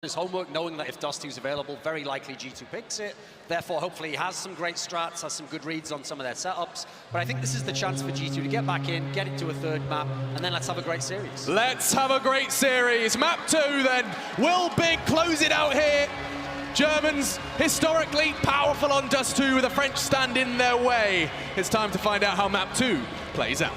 his homework, knowing that if Dusty's available, very likely G2 picks it. Therefore, hopefully he has some great strats, has some good reads on some of their setups. But I think this is the chance for G2 to get back in, get into a third map, and then let's have a great series. Let's have a great series. Map 2 then. Will Big close it out here? Germans historically powerful on Dust 2 with a French stand in their way. It's time to find out how Map 2 plays out.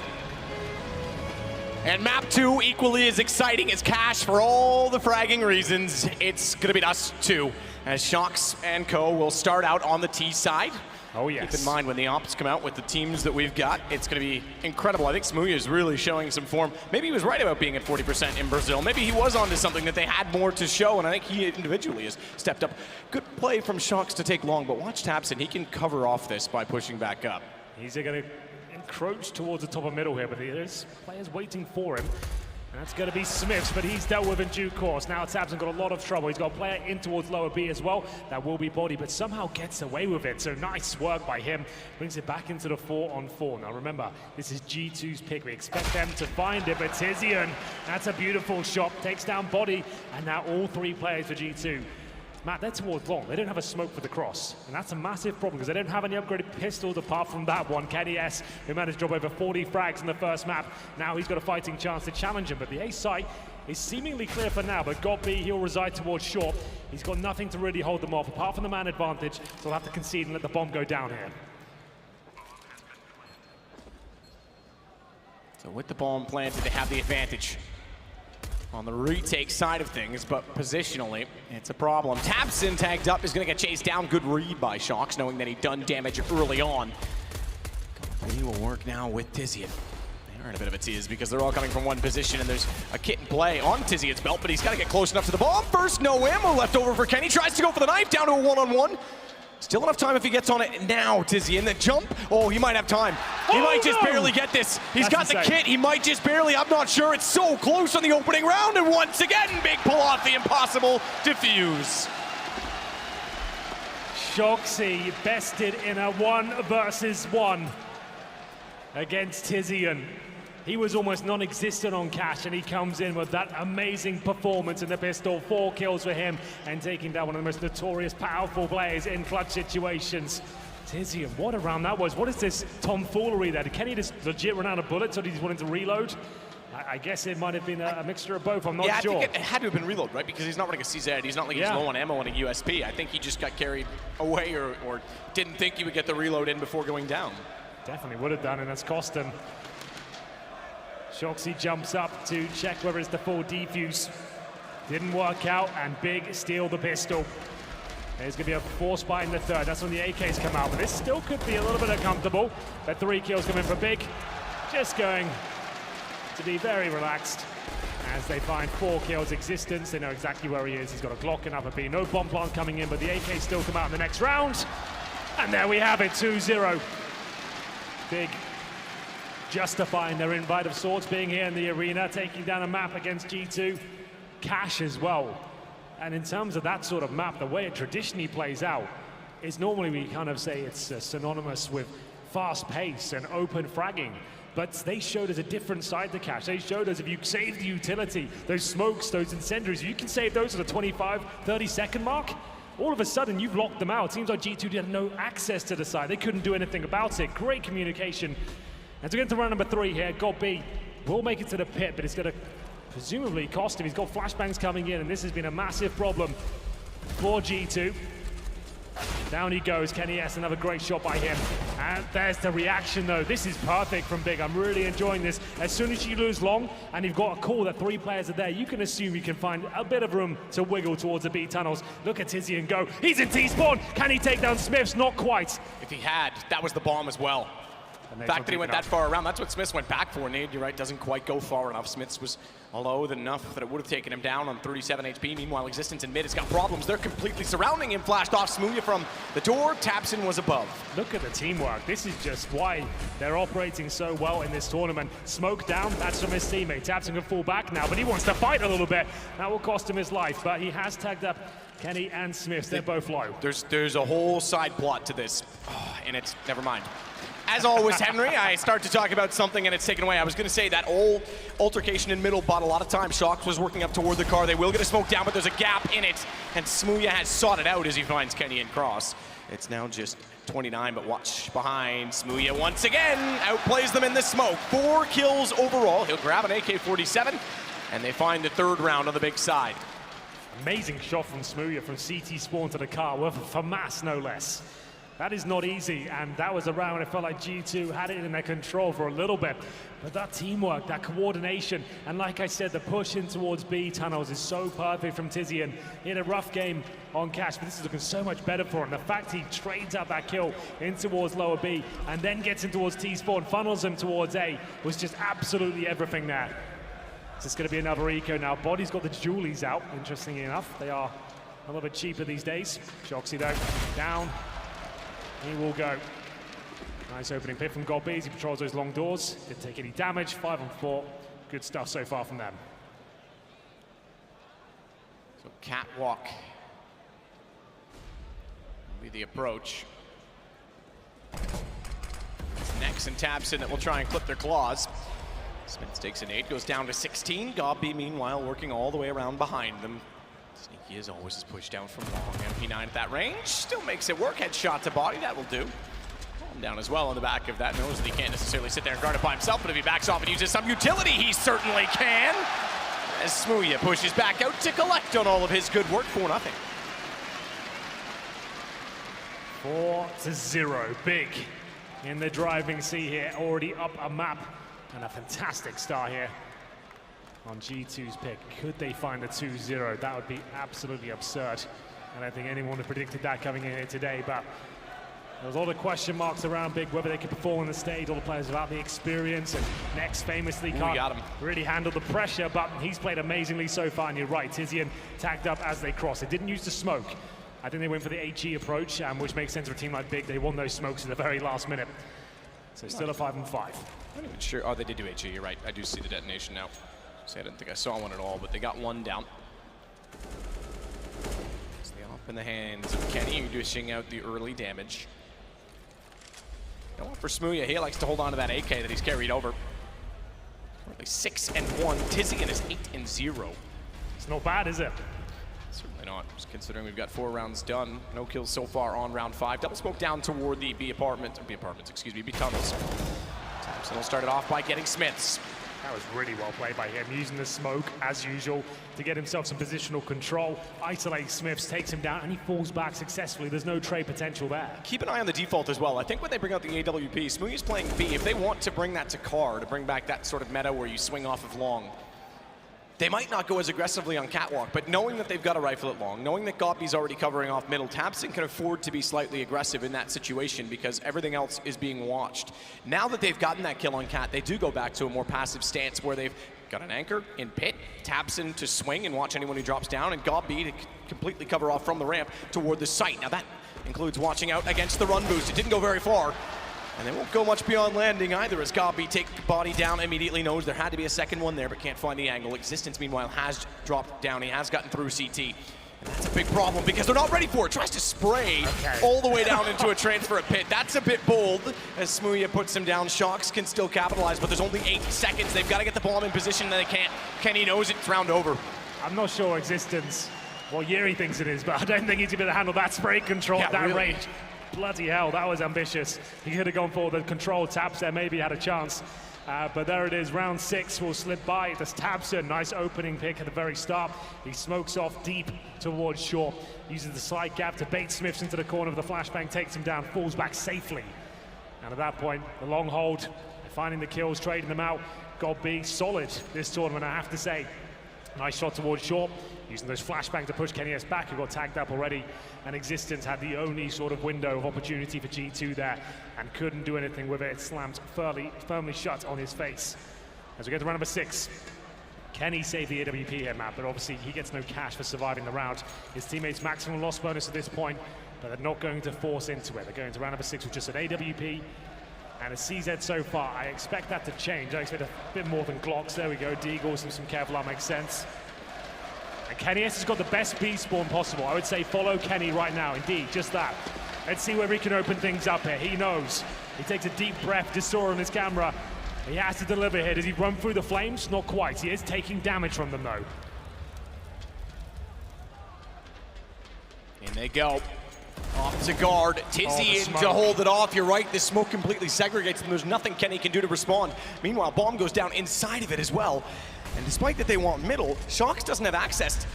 And Map 2 equally as exciting as Cash for all the fragging reasons. It's going to be Dust 2 as Shox and Co. will start out on the T side. Oh, yes. Keep in mind when the ops come out with the teams that we've got, it's going to be incredible. I think Smooya is really showing some form. Maybe he was right about being at 40% in Brazil. Maybe he was onto something that they had more to show, and I think he individually has stepped up. Good play from Shox to take long, but watch Tapson. He can cover off this by pushing back up. He's going to encroach towards the top of middle here, but there's players waiting for him. And that's going to be Smiths, but he's dealt with in due course. Now Tabson got a lot of trouble. He's got a player in towards lower B as well. That will be Body, but somehow gets away with it. So nice work by him. Brings it back into the 4-on-4. Now remember, this is G2's pick. We expect them to find it, but Tizian, that's a beautiful shot. Takes down Body, and now all three players for G2. Matt, they're towards long. They don't have a smoke for the cross. And that's a massive problem because they don't have any upgraded pistols apart from that one. Kenny S, who managed to drop over 40 frags in the first map. Now he's got a fighting chance to challenge him. But the A site is seemingly clear for now. But God B, he'll reside towards short. He's got nothing to really hold them off apart from the man advantage. So he'll have to concede and let the bomb go down here. So with the bomb planted, they have the advantage on the retake side of things, but positionally, it's a problem. Tabson tagged up, is going to get chased down. Good read by Shox, knowing that he'd done damage early on. He will work now with Tizian. They are in a bit of a tease because they're all coming from one position, and there's a kit in play on Tizian's belt, but he's got to get close enough to the bomb. First, no ammo left over for Kenny. Tries to go for the knife, down to a one-on-one. Still enough time if he gets on it now, Tizian. The jump, oh, he might have time. He might just barely get this. He's got the kit, he might just barely, I'm not sure. It's so close on the opening round, and once again, Big pull off the impossible defuse. Shoxy bested in a 1 versus 1 against Tizian. He was almost non-existent on Cash, and he comes in with that amazing performance in the pistol. 4 kills for him, and taking down one of the most notorious, powerful players in clutch situations. Tizian, what a round that was. What is this tomfoolery there? Did Kenny just legit run out of bullets, or did he wanted to reload? I guess it might have been a mixture of both, I'm not sure. Yeah, I think it had to have been reload, right? Because he's not running a CZ, he's not like he's low on ammo on a USP. I think he just got carried away or didn't think he would get the reload in before going down. Definitely would have done, and that's cost him. Shoxy jumps up to check whether it's the full defuse. Didn't work out, and Big steal the pistol. There's going to be a force buy in the third. That's when the AKs come out, but this still could be a little bit uncomfortable. But 3 kills come in for Big. Just going to be very relaxed as they find 4 kills existence. They know exactly where he is. He's got a Glock and upper B. No bomb plant coming in, but the AKs still come out in the next round. And there we have it, 2-0. Big justifying their invite of sorts, being here in the arena, taking down a map against G2. Cash as well. And in terms of that sort of map, the way it traditionally plays out is normally we kind of say it's synonymous with fast pace and open fragging. But they showed us a different side to Cash. They showed us if you save the utility, those smokes, those incendiaries, you can save those at the 25, 30-second mark. All of a sudden, you've locked them out. It seems like G2 had no access to the side. They couldn't do anything about it. Great communication. And to get into round number 3 here, God B will make it to the pit, but it's going to presumably cost him. He's got flashbangs coming in, and this has been a massive problem for G2. Down he goes, Kenny S, another great shot by him. And there's the reaction, though. This is perfect from Big. I'm really enjoying this. As soon as you lose long, and you've got a call that 3 players are there, you can assume you can find a bit of room to wiggle towards the B tunnels. Look at Tizian go. He's in T-spawn. Can he take down Smiths? Not quite. If he had, that was the bomb as well. The fact that he went that far around, that's what Smiths went back for. Nade, you're right, doesn't quite go far enough. Smiths was low enough that it would have taken him down on 37 HP. Meanwhile, Existence in mid has got problems. They're completely surrounding him. Flashed off Smooya from the door. Tabson was above. Look at the teamwork. This is just why they're operating so well in this tournament. Smoke down, that's from his teammate. Tabson can fall back now, but he wants to fight a little bit. That will cost him his life, but he has tagged up Kenny and Smiths. They're both low. There's a whole side plot to this, and it's, never mind. As always, Henry, I start to talk about something and it's taken away. I was going to say that old altercation in middle, but a lot of times Shox was working up toward the car. They will get a smoke down, but there's a gap in it, and Smooya has sought it out as he finds Kenny and Cross. It's now just 29, but watch behind. Smooya once again outplays them in the smoke. 4 kills overall. He'll grab an AK-47, and they find the 3rd round on the big side. Amazing shot from Smooya from CT spawn to the car, with a FAMAS no less. That is not easy, and that was a round it felt like G2 had it in their control for a little bit. But that teamwork, that coordination, and like I said, the push in towards B tunnels is so perfect from Tizian. He had a rough game on Cash, but this is looking so much better for him. The fact he trades out that kill in towards lower B, and then gets in towards T-spawn, funnels him towards A, was just absolutely everything there. So it's going to be another eco now. Body's got the Julies out, interestingly enough. They are a little bit cheaper these days. Shoxy though, down. He will go. Nice opening pick from God B as he patrols those long doors. Didn't take any damage, 5 on 4. Good stuff so far from them. So catwalk will be the approach. It's Nex and Tabson that will try and clip their claws. Smith takes an 8, goes down to 16. God B, meanwhile, working all the way around behind them. Sneaky as always is pushed down from long. MP9 at that range, still makes it work. Headshot to body, that will do. Calm down as well on the back of that. Knows that he can't necessarily sit there and guard it by himself, but if he backs off and uses some utility, he certainly can. As Smooya pushes back out to collect on all of his good work, 4-0. 4-0, big in the driving seat here. Already up a map, and a fantastic start here on G2's pick. Could they find a 2-0? That would be absolutely absurd. I don't think anyone would have predicted that coming in here today, but there was a lot of question marks around Big, whether they could perform on the stage, all the players without the experience, and Nex famously can't really handle the pressure, but he's played amazingly so far, and you're right, Tizian tagged up as they cross. They didn't use the smoke. I think they went for the HE approach, which makes sense for a team like Big. They won those smokes at the very last minute. So still a 5 on 5. I'm not even sure. Oh, they did do HE, you're right. I do see the detonation now. I didn't think I saw one at all, but they got one down. It's the off in the hands of Kenny, dishing out the early damage. For Smooya, he likes to hold on to that AK that he's carried over. Currently 6-1. Tizian is 8-0. It's not bad, is it? Certainly not, just considering we've got 4 rounds done. No kills so far on round 5. Double smoke down toward the B tunnels. Thompson will start it off by getting Smiths. That was really well played by him, using the smoke, as usual, to get himself some positional control. Isolates Smiths, takes him down, and he falls back successfully. There's no trade potential there. Keep an eye on the default as well. I think when they bring out the AWP, Smooya's playing B. If they want to bring that to car, to bring back that sort of meta where you swing off of long, they might not go as aggressively on catwalk, but knowing that they've got a rifle at long, knowing that Godby's already covering off middle, Tabson can afford to be slightly aggressive in that situation because everything else is being watched. Now that they've gotten that kill on Cat, they do go back to a more passive stance where they've got an anchor in pit, Tabson to swing and watch anyone who drops down, and Godby to completely cover off from the ramp toward the site. Now that includes watching out against the run boost. It didn't go very far. And they won't go much beyond landing either as Godby takes body down, immediately knows there had to be a second one there, but can't find the angle. Existence, meanwhile, has dropped down. He has gotten through CT. And that's a big problem because they're not ready for it. Tries to spray all the way down into a transfer at pit. That's a bit bold as Smooya puts him down. Shox can still capitalize, but there's only 8 seconds. They've got to get the bomb in position, and they can't. Kenny knows it's round over. I'm not sure Existence, well, Yeri thinks it is, but I don't think he's going to handle that spray control at that range. Bloody hell, that was ambitious. He could have gone for the control taps there, maybe had a chance. But there it is, round 6 will slip by. It does Tabson, nice opening pick at the very start. He smokes off deep towards shore, uses the slight gap to bait Smiths into the corner of the flashbang, takes him down, falls back safely. And at that point, the long hold, finding the kills, trading them out. Godby, solid this tournament, I have to say. Nice shot towards shore, using those flashbangs to push Kenny S back, who got tagged up already. And Existence had the only sort of window of opportunity for G2 there and couldn't do anything with it. It slammed firmly shut on his face. As we get to round number 6, Kenny saved the AWP here, Matt, but obviously he gets no cash for surviving the round. His teammates maximum loss bonus at this point, but they're not going to force into it. They're going to round number 6 with just an AWP and a CZ so far. I expect that to change. I expect a bit more than Glocks. There we go, Deagles and some Kevlar makes sense. And Kenny S has got the best B spawn possible. I would say follow Kenny right now, indeed, just that. Let's see where he can open things up here. He knows He takes a deep breath, just saw on his camera. He has to deliver here. Does he run through the flames? Not quite. He is taking damage from them, though. In they go. Off to guard. Tizzy in to hold it off. You're right, the smoke completely segregates them. There's nothing Kenny can do to respond. Meanwhile, bomb goes down inside of it as well. And despite that they want middle, Shox doesn't have access.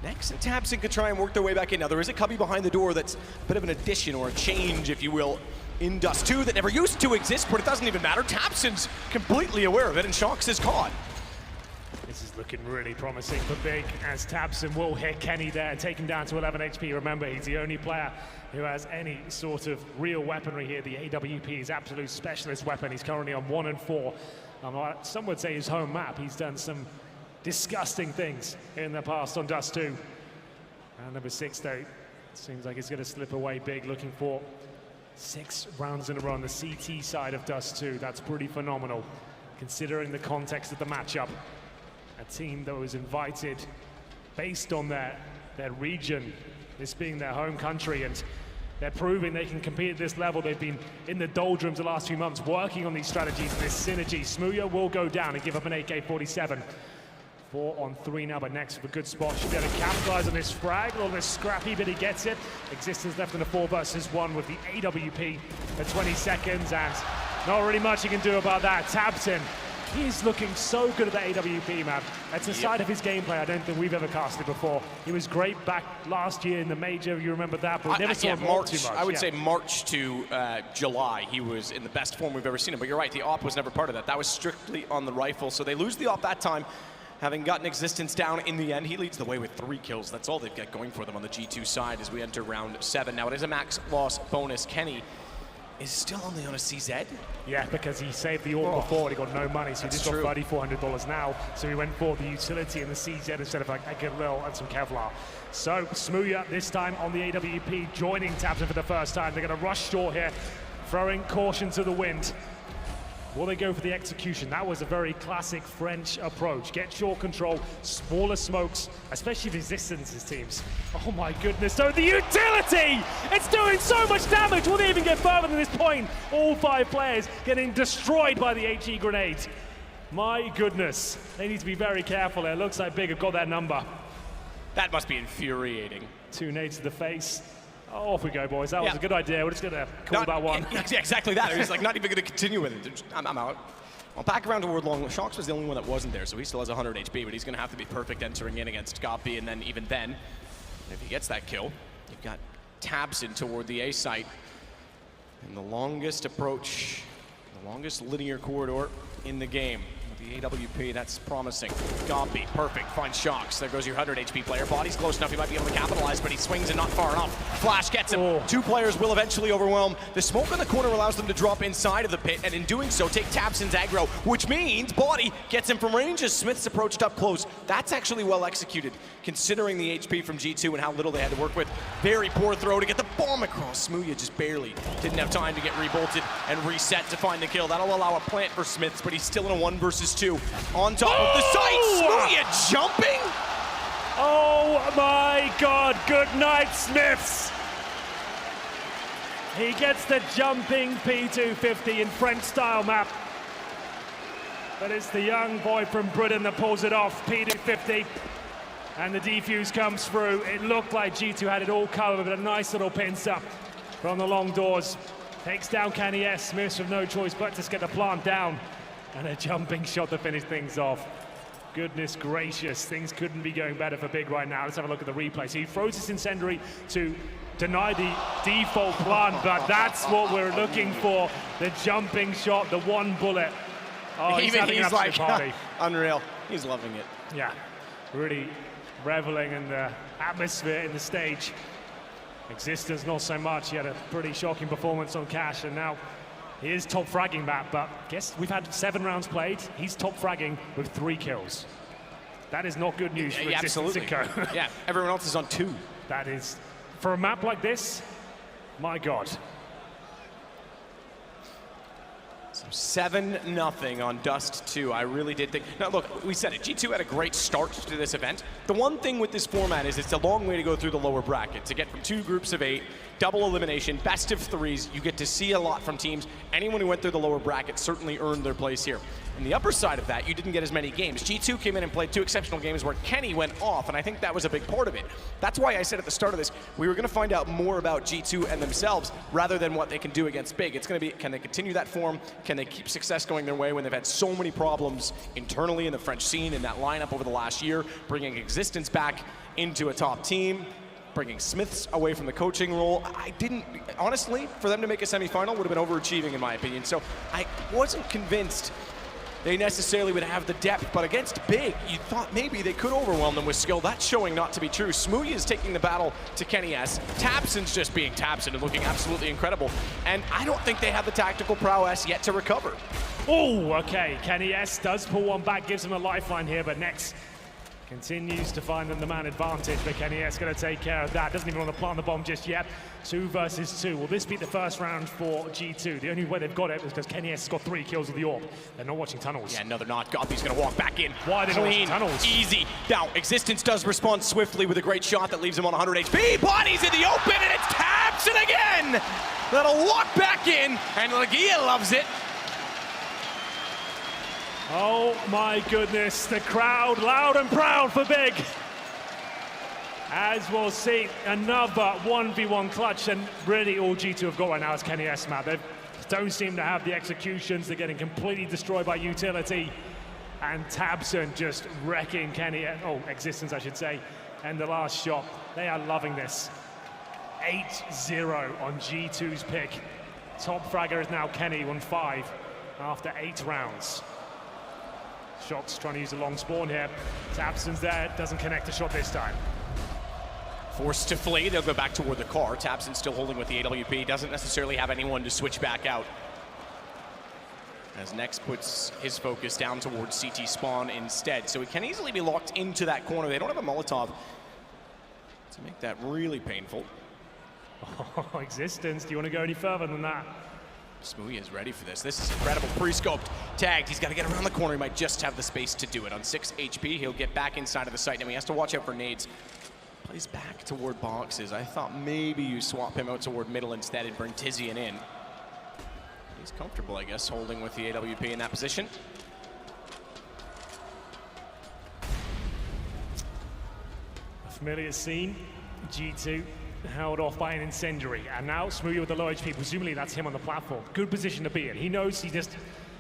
Next, and tabseN could try and work their way back in. Now, there is a cubby behind the door that's a bit of an addition or a change, if you will, in Dust 2 that never used to exist, but it doesn't even matter. tabseN's completely aware of it, and Shox is caught. This is looking really promising for Big, as tabseN will hit Kenny there and take him down to 11 HP. Remember, he's the only player who has any sort of real weaponry here. The AWP is absolute specialist weapon. He's currently on 1 and 4. Some would say his home map. He's done some disgusting things in the past on Dust 2. And number 6, though, seems like it's going to slip away. Big looking for 6 rounds in a row on the CT side of Dust 2. That's pretty phenomenal, considering the context of the matchup. A team that was invited based on their region, this being their home country, and they're proving they can compete at this level. They've been in the doldrums the last few months working on these strategies, this synergy. Smooya will go down and give up an AK-47. 4 on 3 now, but next with a good spot. Should be able to capitalize on this frag, a little bit scrappy, but he gets it. Existence left in a 4 versus 1 with the AWP for 20 seconds, and not really much he can do about that. tabseN, he's looking so good at the AWP, man. That's a side of his gameplay I don't think we've ever casted before. He was great back last year in the major, you remember that, but we never saw him too much. I would say March to July, he was in the best form we've ever seen him, but you're right, the op was never part of that. That was strictly on the rifle, so they lose the op that time. Having gotten Existence down in the end, he leads the way with 3 kills. That's all they've got going for them on the G2 side as we enter round 7. Now it is a max loss bonus. Kenny is still only on a CZ. Yeah, because he saved the AWP before and he got no money, so he just got $3,400 now. So he went for the utility in the CZ instead of like a grill and some Kevlar. So Smooya this time on the AWP, joining tabseN for the first time. They're going to rush short here, throwing caution to the wind. Will they go for the execution? That was a very classic French approach. Get short control, smaller smokes, especially Resistance's teams. Oh my goodness, so the utility! It's doing so much damage! Will they even get further than this point? All 5 players getting destroyed by the HE grenade. My goodness, they need to be very careful. It looks like Big have got that number. That must be infuriating. 2 nades to the face. Oh, off we go, boys. That was a good idea. We're just going to call that one. Yeah, exactly that. He's like not even going to continue with it. I'm out. Well, back around to Word Long. Shox was the only one that wasn't there, so he still has 100 HP, but he's going to have to be perfect entering in against Goppy, and then even then, if he gets that kill, you've got tabseN toward the A site. And the longest approach, the longest linear corridor in the game. The AWP, that's promising. Goppy, perfect, finds Shox. There goes your 100 HP player. Body's close enough, he might be able to capitalize, but he swings and not far enough. Flash gets him. 2 players will eventually overwhelm. The smoke in the corner allows them to drop inside of the pit, and in doing so, take tabseN's aggro, which means Body gets him from range as Smith's approached up close. That's actually well executed, considering the HP from G2 and how little they had to work with. Very poor throw to get the bomb across. Smooya just barely didn't have time to get rebolted and reset to find the kill. That'll allow a plant for Smiths, but he's still in a 1 versus 2. On top of the site, Smooya jumping! Oh my God, good night, Smiths! He gets the jumping P250 in French style map. But it's the young boy from Britain that pulls it off, P250. And the defuse comes through. It looked like G2 had it all covered, but a nice little pinch up from the long doors. Takes down Kenny S. Smiths with no choice but to get the plant down. And a jumping shot to finish things off. Goodness gracious, things couldn't be going better for Big right now. Let's have a look at the replay. So he throws his incendiary to deny the default plant, but that's what we're looking for. The jumping shot, the 1 bullet. Oh, he's having an absolute party. Unreal. He's loving it. Yeah, really reveling in the atmosphere in the stage. Existence, not so much. He had a pretty shocking performance on Cash, and now he is top fragging that, but guess we've had 7 rounds played. He's top fragging with 3 kills. That is not good news for Existence and Co. Yeah, everyone else is on 2. That is, for a map like this, my God. So 7-0 on Dust 2. I really did think. Now, look, we said it. G2 had a great start to this event. The one thing with this format is it's a long way to go through the lower bracket. To get from 2 groups of 8, double elimination, best of 3s, you get to see a lot from teams. Anyone who went through the lower bracket certainly earned their place here. On the upper side of that, you didn't get as many games. G2 came in and played 2 exceptional games where Kenny went off, and I think that was a big part of it. That's why I said at the start of this, we were going to find out more about G2 and themselves rather than what they can do against Big. It's going to be, can they continue that form? Can they keep success going their way when they've had so many problems internally in the French scene in that lineup over the last year, bringing Existence back into a top team, bringing Smiths away from the coaching role. Honestly, for them to make a semifinal would have been overachieving in my opinion. So I wasn't convinced they necessarily would have the depth, but against Big, you thought maybe they could overwhelm them with skill. That's showing not to be true. Smoothie is taking the battle to Kenny S. Tabson's just being Tabson and looking absolutely incredible. And I don't think they have the tactical prowess yet to recover. Oh, okay. Kenny S does pull one back, gives him a lifeline here, but Nex continues to find them the man advantage, but Kenny S going to take care of that. Doesn't even want to plant the bomb just yet. 2 versus 2. Will this be the first round for G2? The only way they've got it is because Kenny S has got 3 kills with the AWP. They're not watching tunnels. Yeah, no, they're not. Goppy's going to walk back in. Why are they not watching tunnels? Easy. Now, Existence does respond swiftly with a great shot that leaves him on 100 HP. Bodies in the open, and it's Tabson again! That'll walk back in, and Lagia loves it. Oh my goodness, the crowd loud and proud for Big. As we'll see, another 1v1 clutch, and really all G2 have got right now is Kenny S, man. They don't seem to have the executions. They're getting completely destroyed by utility. And Tabson just wrecking Kenny, Existence I should say, and the last shot. They are loving this. 8-0 on G2's pick. Top fragger is now Kenny on 5 after 8 rounds. Shox trying to use a long spawn here. Tabson's there, doesn't connect the shot this time. Forced to flee, they'll go back toward the car. Tabson still holding with the AWP, doesn't necessarily have anyone to switch back out. As Nex puts his focus down towards CT spawn instead. So he can easily be locked into that corner. They don't have a Molotov to make that really painful. Oh, Existence, do you want to go any further than that? Smoothie is ready for this. This is incredible. Pre-scoped, tagged. He's got to get around the corner. He might just have the space to do it. On 6 HP, he'll get back inside of the site. Now he has to watch out for nades. Plays back toward boxes. I thought maybe you swap him out toward middle instead and bring Tizian in. He's comfortable, I guess, holding with the AWP in that position. A familiar scene. G2 held off by an incendiary, and now Smoothie with the low HP, presumably that's him on the platform. Good position to be in. He knows he just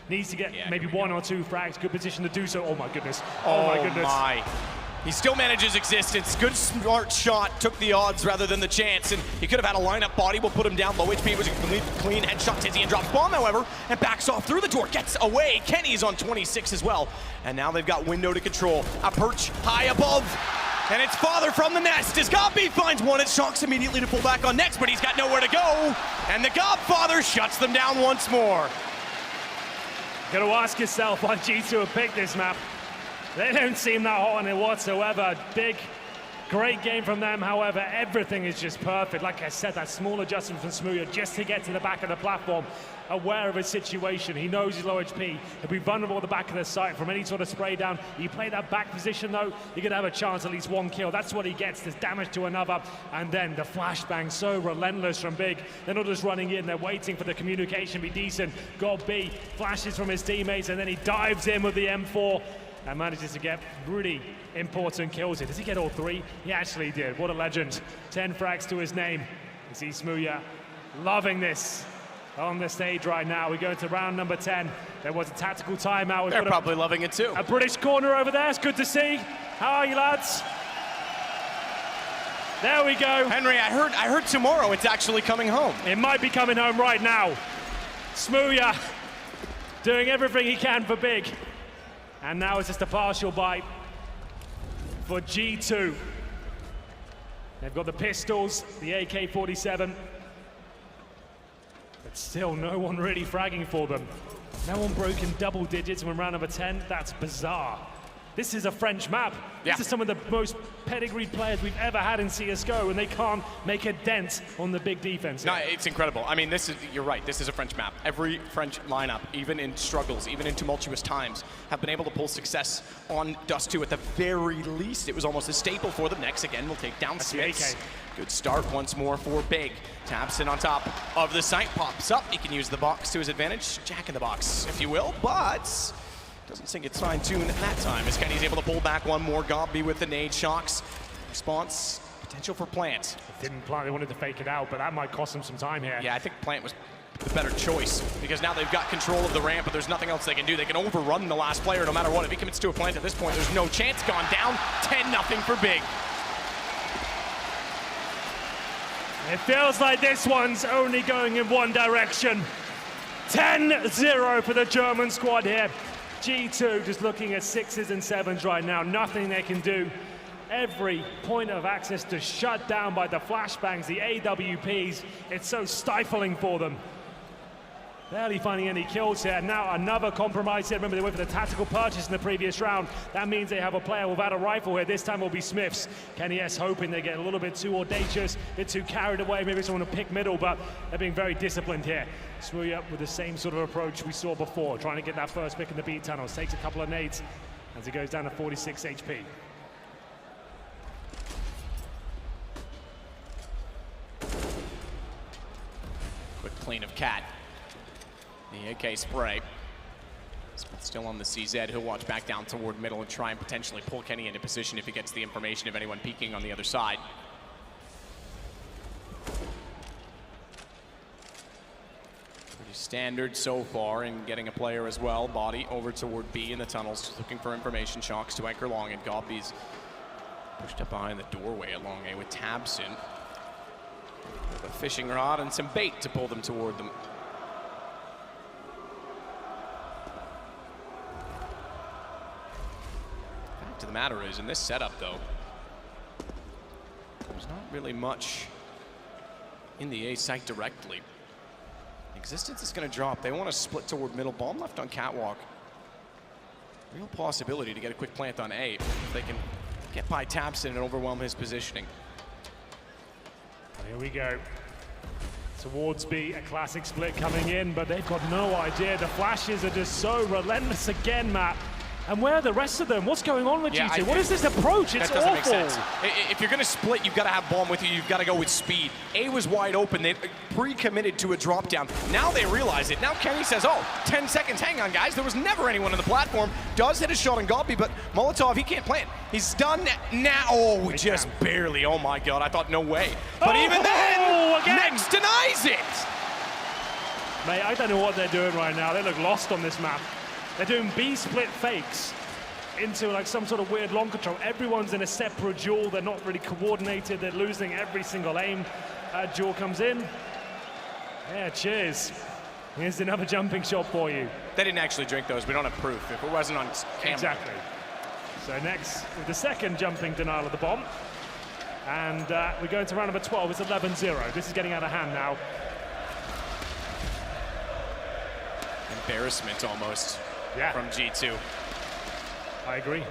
needs to get maybe 1 or 2 frags. Good position to do so. Oh my goodness. Oh my goodness. He still manages Existence. Good smart shot, took the odds rather than the chance, and he could have had a lineup body. We'll put him down. Low HP was a clean headshot. Tizian drops bomb, however, and backs off through the door, gets away. Kenny's on 26 as well, and now they've got window to control. A perch high above. And it's Father from the nest as Goppy finds one. It's Shox immediately to pull back on Nex, but he's got nowhere to go. And the Godfather shuts them down once more. Gotta ask yourself why G2 have picked this map. They don't seem that hot on it whatsoever. Big, great game from them. However, everything is just perfect. Like I said, that small adjustment from Smoothie just to get to the back of the platform. Aware of his situation. He knows he's low HP. He'll be vulnerable at the back of the site from any sort of spray down. You play that back position though, you're gonna have a chance at least 1 kill. That's what he gets. There's damage to another. And then the flashbang, so relentless from Big. They're not just running in, they're waiting for the communication to be decent. Got B, flashes from his teammates, and then he dives in with the M4 and manages to get really important kills here. Does he get all 3? He actually did. What a legend. 10 frags to his name. You see Smoothie loving this on the stage right now. We go to round number 10. There was a tactical timeout. They're probably loving it too. A British corner over there. It's good to see. How are you, lads? There we go. Henry, I heard tomorrow it's actually coming home. It might be coming home right now. Smoothie doing everything he can for Big. And now it's just a partial bite for G2. They've got the pistols, the AK-47. But still, no one really fragging for them. No one broke in double digits when round number 10. That's bizarre. This is a French map. Yeah. This is some of the most pedigreed players we've ever had in CSGO, and they can't make a dent on the big defense. No, it's incredible. I mean, you're right, this is a French map. Every French lineup, even in struggles, even in tumultuous times, have been able to pull success on Dust 2 at the very least. It was almost a staple for them. Next, again, we'll take down Smiths. Good start once more for Big. Tabson on top of the site, pops up. He can use the box to his advantage. Jack in the box, if you will, but doesn't sink its fine-tune that time as Kenny's able to pull back one more. Gobby with the nade. Shocks. Response, potential for Plant. Didn't Plant, they wanted to fake it out, but that might cost them some time here. Yeah, I think Plant was the better choice because now they've got control of the ramp, but there's nothing else they can do. They can overrun the last player no matter what. If he commits to a plant at this point, there's no chance. Gone down, 10-0 for Big. It feels like this one's only going in one direction. 10-0 for the German squad here. G2 just looking at 6s and 7s right now. Nothing they can do. Every point of access to shut down by the flashbangs, the AWPs. It's so stifling for them. Barely finding any kills here. Now another compromise here. Remember, they went for the tactical purchase in the previous round. That means they have a player without a rifle here. This time will be Smiths. Kenny S hoping they get a little bit too audacious, a bit too carried away. Maybe someone to pick middle, but they're being very disciplined here. Smoothie up with the same sort of approach we saw before, trying to get that first pick in the B tunnels. Takes a couple of nades as he goes down to 46 HP. Quick clean of Cat. The AK spray. Still on the CZ. He'll watch back down toward middle and try and potentially pull Kenny into position if he gets the information of anyone peeking on the other side. Pretty standard so far in getting a player as well. Body over toward B in the tunnels, just looking for information. Shocks to anchor long, and Gobby's pushed up behind the doorway along A with Tabson. With a fishing rod and some bait to pull them toward them. The matter is, in this setup though, there's not really much in the A site directly. Existence is going to drop. They want to split toward middle. Bomb left on catwalk. Real possibility to get a quick plant on A if they can get by Tabson and overwhelm his positioning. Here we go. Towards B, a classic split coming in, but they've got no idea. The flashes are just so relentless again, Matt. And where are the rest of them? What's going on with G2? What is this approach? It's awful. Make sense. If you're going to split, you've got to have bomb with you. You've got to go with speed. A was wide open. They pre-committed to a drop down. Now they realize it. Now Kenny says, oh, 10 seconds. Hang on, guys. There was never anyone on the platform. Does hit a shot on Gobby, but Molotov, he can't plant. He's done now. Oh, just barely. Oh, my God. I thought no way. But even then, Next denies it. Mate, I don't know what they're doing right now. They look lost on this map. They're doing B-split fakes into like some sort of weird long control. Everyone's in a separate duel. They're not really coordinated. They're losing every single aim. Duel comes in. Yeah, cheers. Here's another jumping shot for you. They didn't actually drink those. We don't have proof. If it wasn't on camera. Exactly. So next, with the second jumping denial of the bomb. And we're going to round number 12. It's 11-0. This is getting out of hand now. Embarrassment almost. From G2. I agree.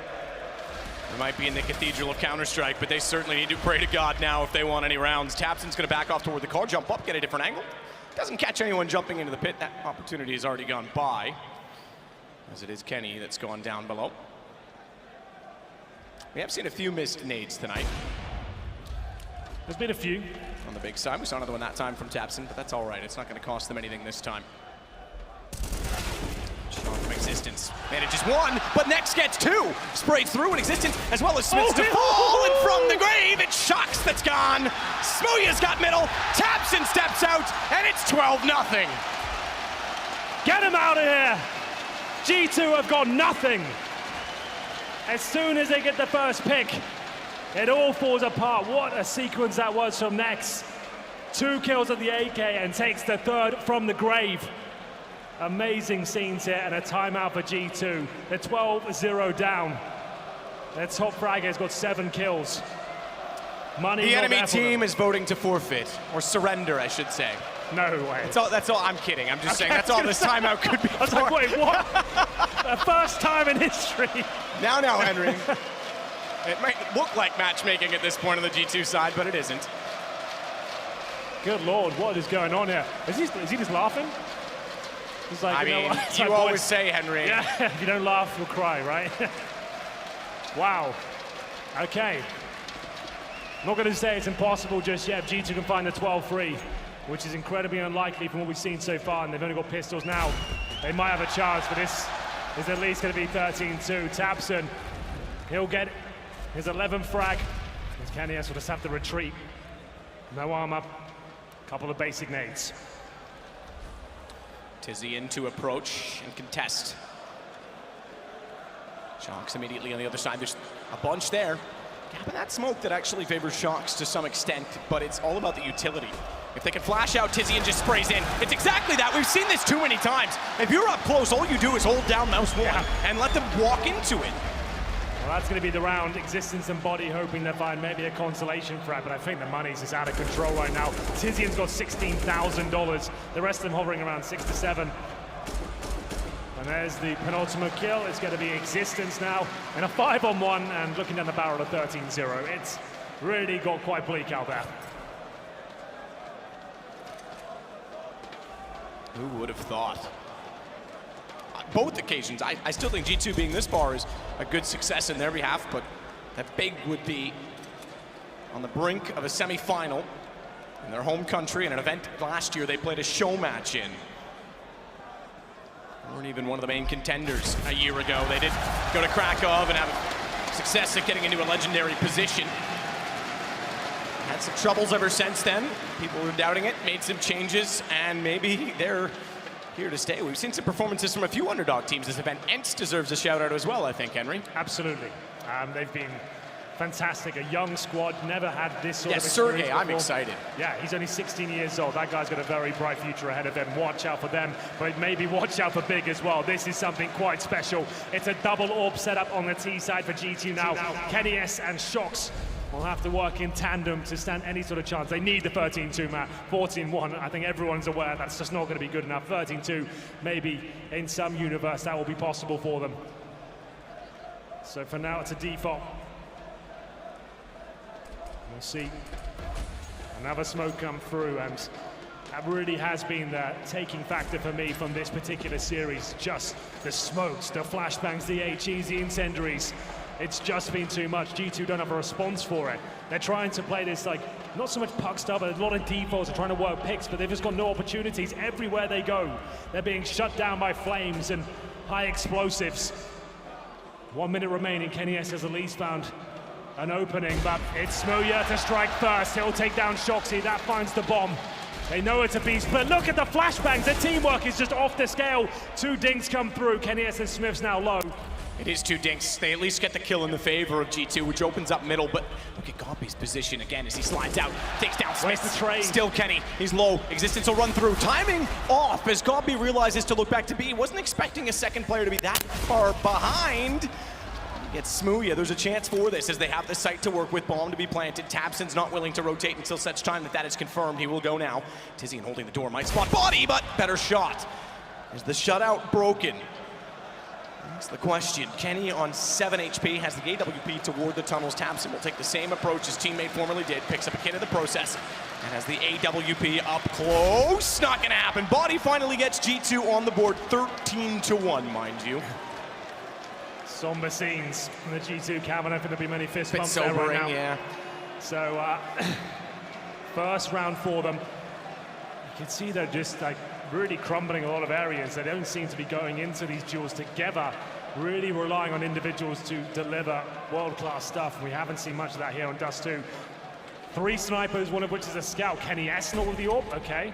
They might be in the cathedral of Counter-Strike, but they certainly need to pray to God now if they want any rounds. Tabson's going to back off toward the car, jump up, get a different angle. Doesn't catch anyone jumping into the pit. That opportunity has already gone by, as it is Kenny that's gone down below. We have seen a few missed nades tonight. There's been a few. On the big side. We saw another one that time from Tabson, but that's all right. It's not going to cost them anything this time. From Existence. Manages one, but next gets two. Sprayed through in Existence, as well as Smiths to fall, and from the grave, it's Shocks that's gone. Smooya's got middle, Tabson steps out, and it's 12-0. Get him out of here! G2 have got nothing. As soon as they get the first pick, it all falls apart. What a sequence that was from Nex. 2 kills at the AK and takes the third from the grave. Amazing scenes here and a timeout for G2. They're 12-0 down. Their top fragger's got 7 kills. Money. The enemy team is voting to forfeit, or surrender, I should say. No way. That's all. I'm kidding. I'm just saying that's all this timeout could be. I was like, wait, what? The first time in history Now, Henry. It might look like matchmaking at this point on the G2 side, but it isn't. Good Lord, what is going on here? Is he just laughing? He's like, I mean, you always say, Henry. Yeah, if you don't laugh, you'll cry, right? Wow. Okay. I'm not going to say it's impossible just yet. G2 can find the 12-3, which is incredibly unlikely from what we've seen so far, and they've only got pistols now. They might have a chance, but this is at least going to be 13-2. Tabson, he'll get his 11th frag. KNS will just have to retreat. No armor, couple of basic nades. Tizzy in to approach and contest. Shox immediately on the other side. There's a bunch there. Gapping that smoke that actually favors Shox to some extent, but it's all about the utility. If they can flash out Tizzy and just sprays in, it's exactly that. We've seen this too many times. If you're up close, all you do is hold down mouse one and let them walk into it. Well, that's going to be the round. Existence and Body hoping to find maybe a consolation frag, but I think the money's just out of control right now. Tizian's got $16,000. The rest of them hovering around 6 to 7. And there's the penultimate kill. It's going to be Existence now in a 5-on-1 and looking down the barrel of 13-0. It's really got quite bleak out there. Who would have thought? Both occasions, I still think G2 being this far is a good success in their behalf, but that big would be on the brink of a semi-final in their home country, in an event last year they played a show match in. They weren't even one of the main contenders a year ago. They did go to Krakow and have success at getting into a legendary position. Had some troubles ever since then. People were doubting it, made some changes, and maybe they're here to stay. We've seen some performances from a few underdog teams this event. Ents deserves a shout out as well, I think, Henry. Absolutely. They've been fantastic. A young squad, never had this sort of experience Sergey, before. I'm excited. Yeah, he's only 16 years old. That guy's got a very bright future ahead of him. Watch out for them, but maybe watch out for Big as well. This is something quite special. It's a double AWP setup on the T side for G2 now. KNS and Shox will have to work in tandem to stand any sort of chance. They need the 13-2 map. 14-1, I think everyone's aware that's just not going to be good enough. 13-2, maybe in some universe that will be possible for them. So for now, it's a default. We'll see another smoke come through, and that really has been the taking factor for me from this particular series. Just the smokes, the flashbangs, the HEs, the incendiaries. It's just been too much. G2 don't have a response for it. They're trying to play this, like, not so much puck stuff, but a lot of defaults are trying to work picks, but they've just got no opportunities. Everywhere they go, they're being shut down by flames and high explosives. 1 minute remaining. KNS has at least found an opening, but it's Smuya to strike first. He'll take down Shoxy. That finds the bomb. They know it's a beast, but look at the flashbangs. The teamwork is just off the scale. 2 dinks come through. KNS and Smith's now low. It is 2 dinks. They at least get the kill in the favor of G2, which opens up middle, but look at Goppy's position again as he slides out, takes down Smith. Where's the trade? Still Kenny, he's low. Existence will run through. Timing off as Goppy realizes to look back to B. Wasn't expecting a second player to be that far behind. It's Smuya. There's a chance for this as they have the site to work with, bomb to be planted. Tabson's not willing to rotate until such time that is confirmed. He will go now. Tizian holding the door, might spot Body, but better shot. Is the shutout broken? That's the question. Kenny on 7 HP has the AWP toward the tunnels. Tabson will take the same approach his teammate formerly did, picks up a kid in the process, and has the AWP up close. Not gonna happen. Body finally gets G2 on the board, 13-1, mind you. Somber scenes in the G2 camp. I don't think there'll be many fist bumps there sobering, right now. yeah. So, first round for them. You can see they're just like really crumbling a lot of areas. They don't seem to be going into these duels together, really relying on individuals to deliver world-class stuff. We haven't seen much of that here on Dust 2. 3 snipers, one of which is a scout. KNS not with the AWP, okay.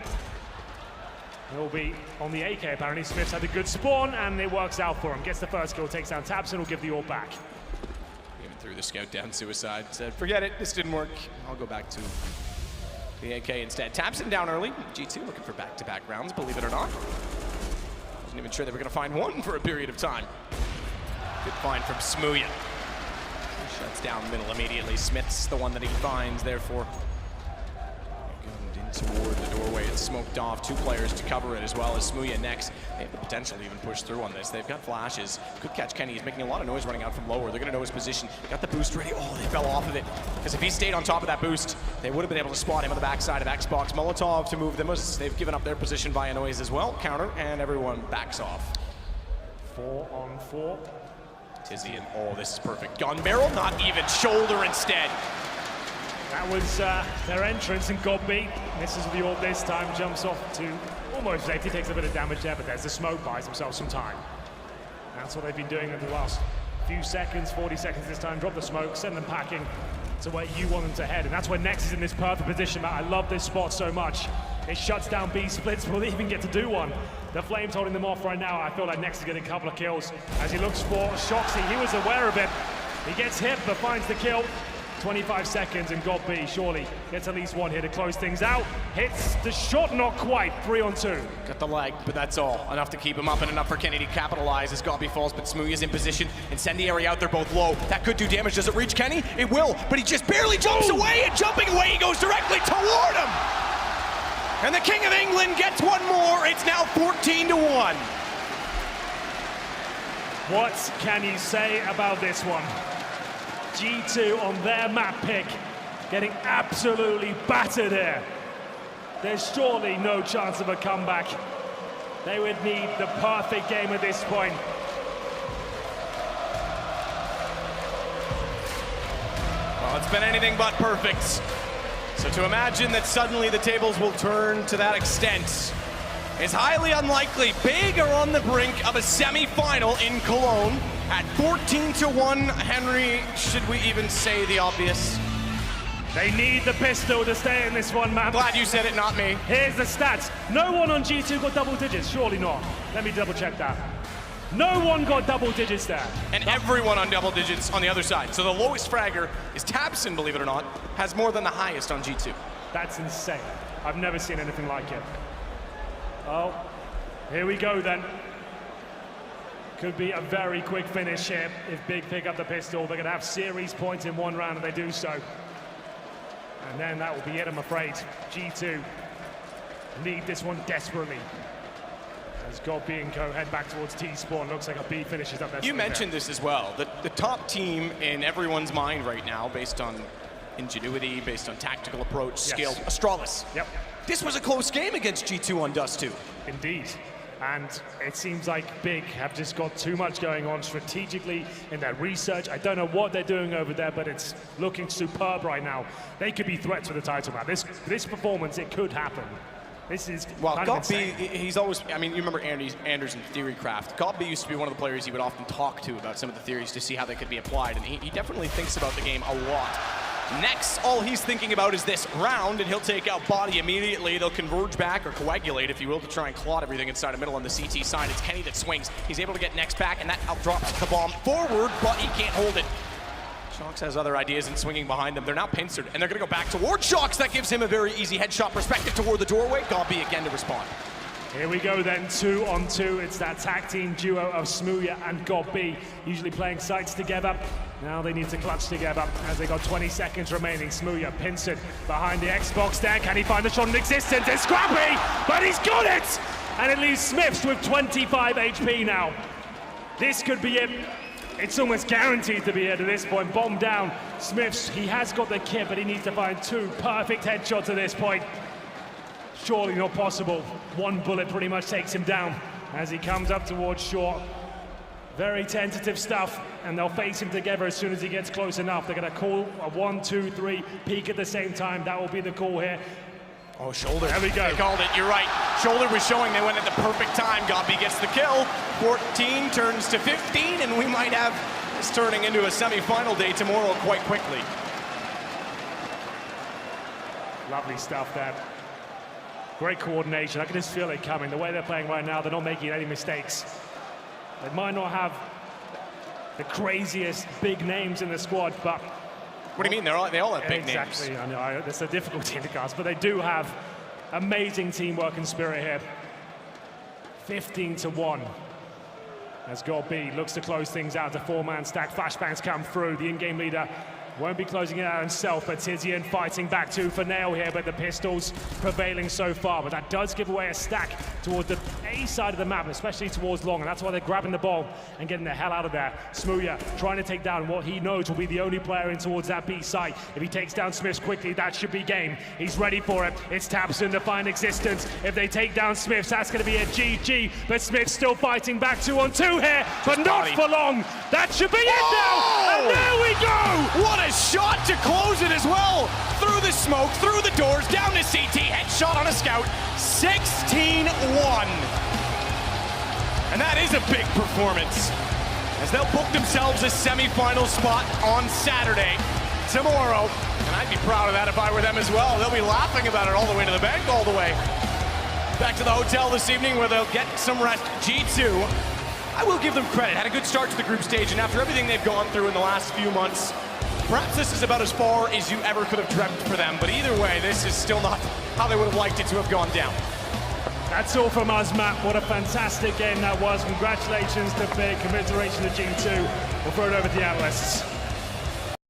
He'll be on the AK, apparently. Smith's had a good spawn, and it works out for him. Gets the first kill, takes down Tabson, will give the AWP back. Even threw the scout down suicide, said, forget it, this didn't work. I'll go back to the AK instead. Tabson down early. G2 looking for back-to-back rounds, believe it or not. Wasn't even sure they were going to find one for a period of time. Good find from Smuya. Shuts down middle immediately. Smith's the one that he finds, therefore In toward the doorway, it's smoked off. 2 players to cover it, as well as Smooya next. They have the potential to even push through on this. They've got flashes. Could catch Kenny. He's making a lot of noise running out from lower. They're going to know his position. Got the boost ready. Oh, they fell off of it. Because if he stayed on top of that boost, they would have been able to spot him on the backside of Xbox. Molotov to move them as they've given up their position via noise as well. Counter, and everyone backs off. 4 on 4. Tizzy, and oh, this is perfect. Gun barrel, not even. Shoulder instead. That was their entrance, and got beat. Misses the orb this time, jumps off to almost safety, takes a bit of damage there, but there's the smoke, buys themselves some time. That's what they've been doing in the last few seconds, 40 seconds this time. Drop the smoke, send them packing to where you want them to head, and that's where Nex is in this perfect position. I love this spot so much. It shuts down B splits, will even get to do one. The Flames holding them off right now. I feel like Nex is getting a couple of kills as he looks for Shoxy. He was aware of it. He gets hit, but finds the kill. 25 seconds, and God B surely gets at least one here to close things out. Hits the shot, not quite. 3 on 2. Got the leg, but that's all. Enough to keep him up and enough for Kenny to capitalize as Godby falls, but Smooya's in position. Incendiary out, they're both low. That could do damage. Does it reach Kenny? It will, but he just barely jumps away, and jumping away, he goes directly toward him. And the King of England gets one more. It's now 14-1. What can you say about this one? G2 on their map pick, getting absolutely battered here. There's surely no chance of a comeback. They would need the perfect game at this point. Well, it's been anything but perfect. So to imagine that suddenly the tables will turn to that extent is highly unlikely. Big are on the brink of a semi-final in Cologne. At 14-1, Henry, should we even say the obvious? They need the pistol to stay in this one, man. Glad you said it, not me. Here's the stats. No one on G2 got double digits, surely not. Let me double check that. No one got double digits there. And everyone on double digits on the other side. So the lowest fragger is Tabson, believe it or not, has more than the highest on G2. That's insane. I've never seen anything like it. Oh, here we go then. Could be a very quick finish here if Big pick up the pistol. They're going to have series points in one round if they do so. And then that will be it, I'm afraid. G2 need this one desperately. As Godby and co head back towards T-spawn. Looks like a B finishes up there. You mentioned this as well. The top team in everyone's mind right now, based on ingenuity, based on tactical approach, skill, Astralis. Yep. This was a close game against G2 on Dust 2. Indeed. And it seems like Big have just got too much going on strategically in their research. I don't know what they're doing over there, but it's looking superb right now. They could be threats for the title now. This performance, it could happen. This is Godby, he's always, I mean, you remember Anders in Theorycraft. Godby used to be one of the players he would often talk to about some of the theories to see how they could be applied, and he definitely thinks about the game a lot. Next, all he's thinking about is this round, and he'll take out Body immediately. They'll converge back, or coagulate, if you will, to try and clot everything inside the middle on the CT side. It's Kenny that swings. He's able to get Next back, and that outdrops the bomb forward, but he can't hold it. Shox has other ideas in swinging behind them. They're now pincered, and they're going to go back toward Shox. That gives him a very easy headshot perspective toward the doorway. Godby again to respond. Here we go then, 2 on 2. It's that tag team duo of Smooya and Godby, usually playing sides together. Now they need to clutch together as they got 20 seconds remaining. Smooya pincered behind the Xbox there. Can he find a shot in existence? It's scrappy, but he's got it! And it leaves Smiths with 25 HP now. This could be it. It's almost guaranteed to be it at this point. Bomb down. Smiths, he has got the kit, but he needs to find 2 perfect headshots at this point. Surely not possible. One bullet pretty much takes him down as he comes up towards short. Very tentative stuff, and they'll face him together as soon as he gets close enough. They're going to call a 1, 2, 3 peek at the same time. That will be the call here. Oh, shoulder. There we go. They called it, you're right. Shoulder was showing they went at the perfect time. Godby gets the kill. 14 turns to 15, and we might have this turning into a semi-final day tomorrow quite quickly. Lovely stuff there. Great coordination. I can just feel it coming. The way they're playing right now, they're not making any mistakes. They might not have the craziest big names in the squad, but... What do you mean? They all have big names. Exactly. I know. It's a difficult team to cast, but they do have amazing teamwork and spirit here. 15-1. As Godby looks to close things out. The 4-man stack. Flashbangs come through. The in-game leader Won't be closing it out himself, but Tizian fighting back too for Nail here, but the pistols prevailing so far. But that does give away a stack towards the A side of the map, especially towards Long, and that's why they're grabbing the ball and getting the hell out of there. Smooya trying to take down what he knows will be the only player in towards that B site. If he takes down Smiths quickly, that should be game. He's ready for it. It's Tabson to find existence. If they take down Smiths, that's going to be a GG, but Smiths still fighting back 2-on-2 here, but not for long. That should be it now, and there we go! What a shot to close it as well! Through the smoke, through the doors, down to CT, headshot on a scout, 16-1. And that is a big performance, as they'll book themselves a semi-final spot on Saturday, tomorrow. And I'd be proud of that if I were them as well. They'll be laughing about it all the way to the bank, all the way. Back to the hotel this evening where they'll get some rest. G2, I will give them credit, had a good start to the group stage, and after everything they've gone through in the last few months, perhaps this is about as far as you ever could have dreamt for them, but either way, this is still not how they would have liked it to have gone down. That's all from us, Matt. What a fantastic game that was. Congratulations to Big, commiseration to G2. We'll throw it over to the analysts.